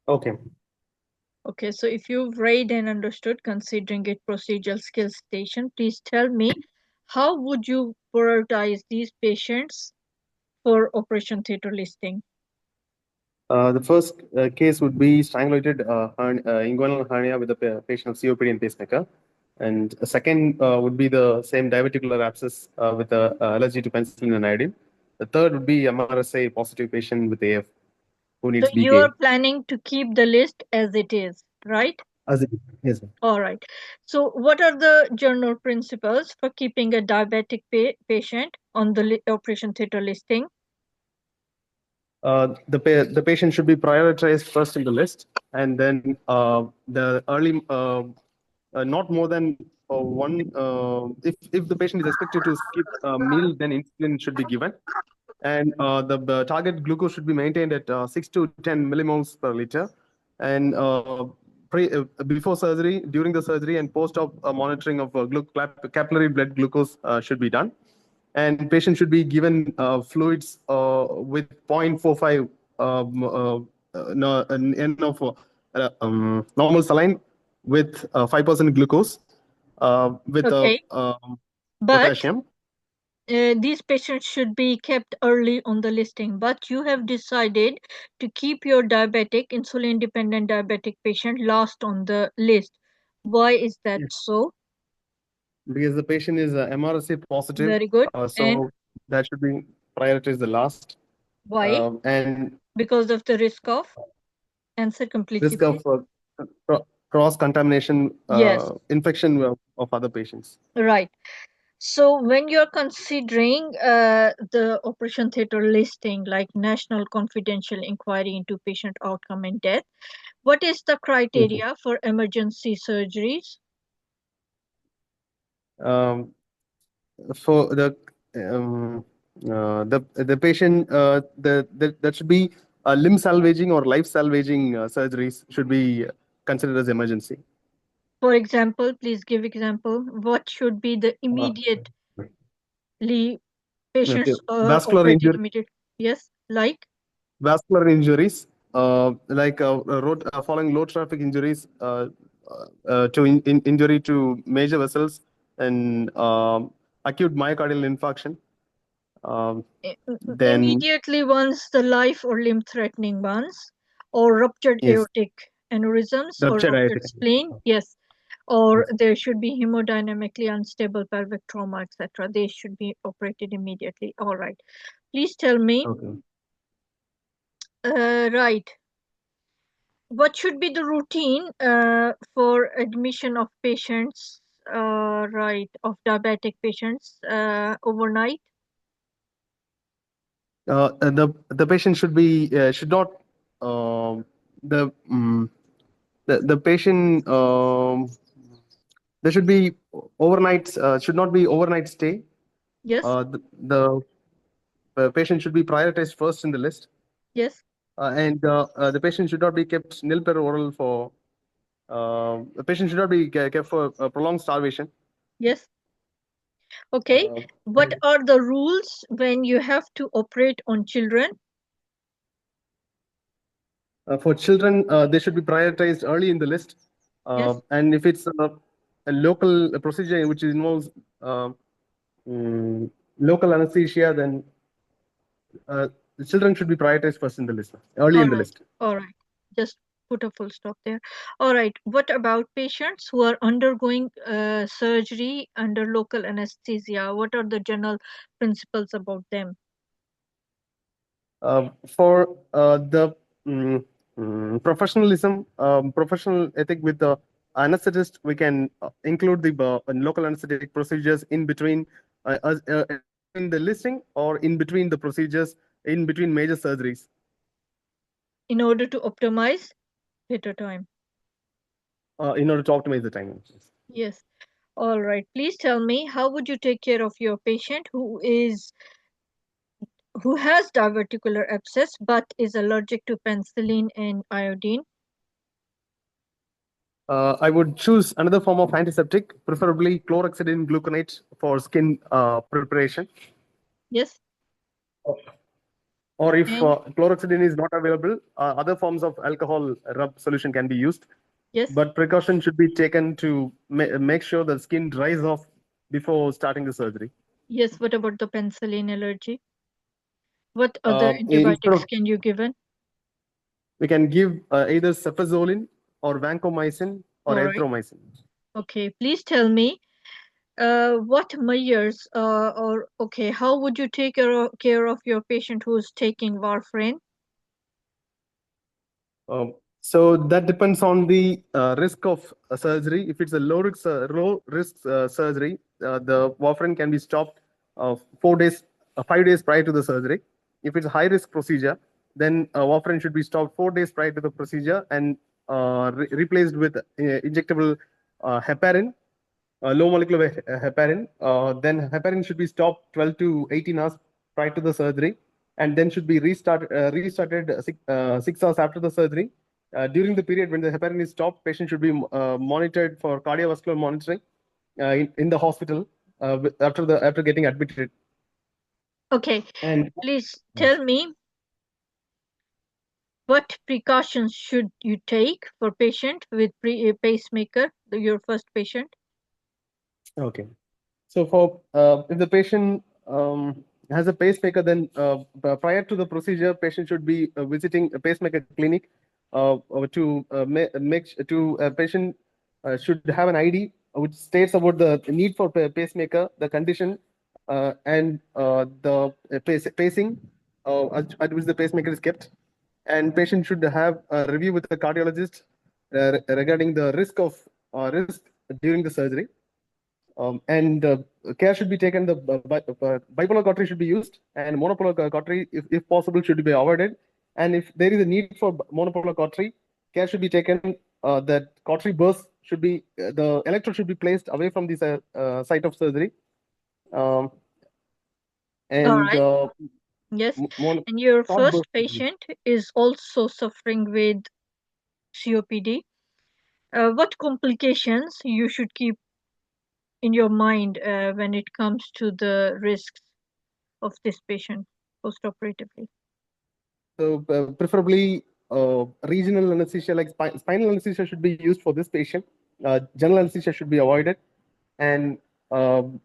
Okay. Okay, so if you've read and understood, considering it procedural skill station, please tell me how would you prioritize these patients for operation theater listing? The first case would be strangulated inguinal hernia with a patient of COPD and pacemaker. And a second would be the same diverticular abscess with allergy to penicillin and iodine. The third would be MRSA positive patient with AF who So needs you are BK. planning to keep the list as it is, right? As it, yes, ma'am. All right. So what are the general principles for keeping a diabetic patient on the operation theater listing? The patient should be prioritized first in the list, and then the early not more than one. If the patient is expected to skip a meal, then insulin should be given, and the target glucose should be maintained at 6 to 10 millimoles per liter, and before surgery, during the surgery, and post-op monitoring of capillary blood glucose should be done, and patient should be given fluids with 0.45 no, an N of normal saline with 5% glucose with Okay, but potassium. these patients should be kept early on the listing, but you have decided to keep your diabetic, insulin dependent diabetic patient last on the list. Why is that Yes. so? Because the patient is MRSA positive, Very good. And so that should be prioritized the last. why? And Because of the risk of answer completely, risk of please. cross contamination, Yes, infection of other patients. right. So when you're considering the operation theater listing, like National Confidential Inquiry into Patient Outcome and Death, what is the Mhm. criteria for emergency surgeries? Um, for um, the patient that should be limb salvaging or life salvaging surgeries should be considered as emergency. For example, please give example. What should be the Uh, immediately okay. patients Vascular operated injury, immediate? Yes, like vascular injuries, like following low traffic injuries to injury to major vessels and acute myocardial infarction. Um, then immediately ones the life or limb threatening ones, or ruptured yes, aortic aneurysms or ruptured ruptured aortic. spleen. Yes, or Yes. there should be hemodynamically unstable pelvic trauma, etc. They should be operated immediately. All right. Please tell me, Okay. right, what should be the routine for admission of patients, right, of diabetic patients overnight? The patient should not the the patient there should be overnight should not be overnight stay. Yes, The patient should be prioritized first in the list, yes, and the patient should not be kept nil per oral for the patient should not be kept for prolonged starvation. yes. Okay. Uh, What and are the rules when you have to operate on children? for children, they should be prioritized early in the list. Yes, And if it's a local procedure which involves uh, mm, local anesthesia, then the children should be prioritized first in the list, early all in the right, list. all right. Just put a full stop there. All right. What about patients who are undergoing surgery under local anesthesia? What are the general principles about them? For the professionalism, professional ethic with the anesthetist, we can include the local anesthetic procedures in between in the listing or in between the procedures in between major surgeries In order to optimize theater time. in order to optimize the timing. Yes. All right. Please tell me, how would you take care of your patient who has diverticular abscess but is allergic to penicillin and iodine? I would choose another form of antiseptic, preferably chlorhexidine gluconate for skin preparation. Yes. Or if And chloroxidine is not available, other forms of alcohol rub solution can be used. yes, But precaution should be taken to make sure the skin dries off before starting the surgery. yes, what about the penicillin allergy? What other Instead antibiotics of, can you given? we can give either cefazolin or vancomycin or All right. erythromycin. Okay, please tell me what measures or okay, how would you take care of your patient who's taking warfarin? So that depends on the risk of surgery. If it's a low risk surgery, the warfarin can be stopped 4 days, 5 days prior to the surgery. If it's a high risk procedure, then warfarin should be stopped 4 days prior to the procedure and replaced with injectable heparin, low molecular heparin. Then heparin should be stopped 12 to 18 hours prior to the surgery, and then should be restarted 6 hours after the surgery. During the period when the heparin is stopped, patient should be monitored for cardiovascular monitoring in the hospital after getting admitted. Okay, And please tell me what precautions should you take for patient with pacemaker, your first patient? okay. So for if the patient has a pacemaker, then prior to the procedure, patient should be visiting a pacemaker clinic to make to patient should have an ID which states about the need for pacemaker, the condition, and the pacing at which the pacemaker is kept. And patient should have a review with the cardiologist regarding the risk during the surgery. And care should be taken. The bipolar cautery should be used, and monopolar cautery, if possible, should be avoided. And if there is a need for monopolar cautery, care should be taken that cautery burst should be the electrode should be placed away from the site of surgery. Um, All and right. Yes, and your not burst. first patient is also suffering with COPD. What complications you should keep in your mind when it comes to the risks of this patient postoperatively? So preferably regional anesthesia like spinal anesthesia should be used for this patient. General anesthesia should be avoided, and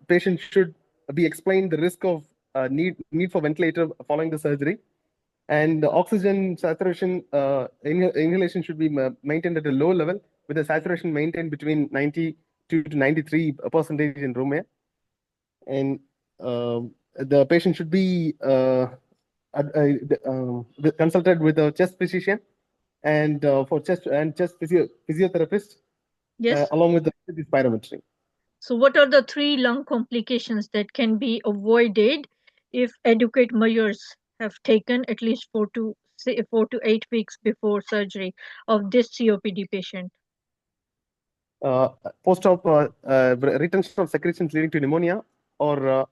patient should be explained the risk of need for ventilator following the surgery, and the oxygen saturation inhalation should be maintained at a low level with the saturation maintained between 92 to 93% in room air, and the patient should be consulted with a chest physician and for chest physiotherapist Yes. along with the spirometry. So, what are the 3 lung complications that can be avoided if adequate measures have taken at least 4 to 8 weeks before surgery of this COPD patient? Uh, Post-op retention of secretions leading to pneumonia, or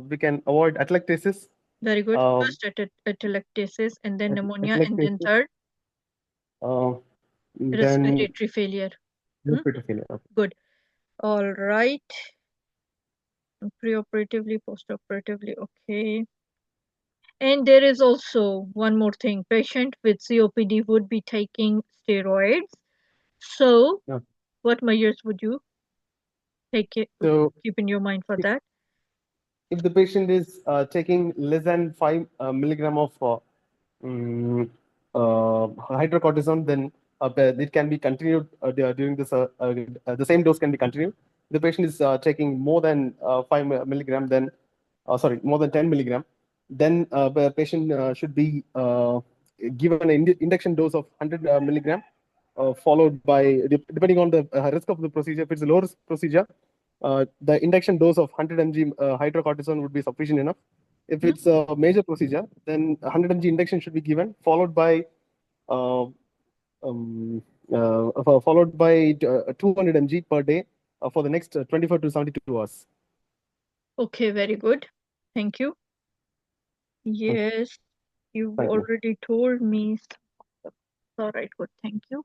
we can avoid atelectasis. Very good. Um, First atelectasis, and then pneumonia, and then atelectasis, third then respiratory failure. respiratory failure. Okay. Good. All right. Preoperatively, postoperatively. Okay. And there is also one more thing. Patient with COPD would be taking steroids. So, Yeah. what measures would you So keep in your mind for that? if the patient is taking less than 5 milligram of hydrocortisone, then it can be continued during this. The same dose can be continued. The patient is taking more than 5 milligram, then more than 10 milligram, then the patient should be given an induction dose of 100 milligram, followed by, depending on the risk of the procedure. If it's a low risk procedure, the induction dose of 100 mg hydrocortisone would be sufficient enough. If it's a major procedure, then 100 mg induction should be given, followed by uh, 200 mg per day for the next 24 to 72 hours. Okay, very good. Thank you. Yes, you've Thank you. already told me. All right, good. Thank you.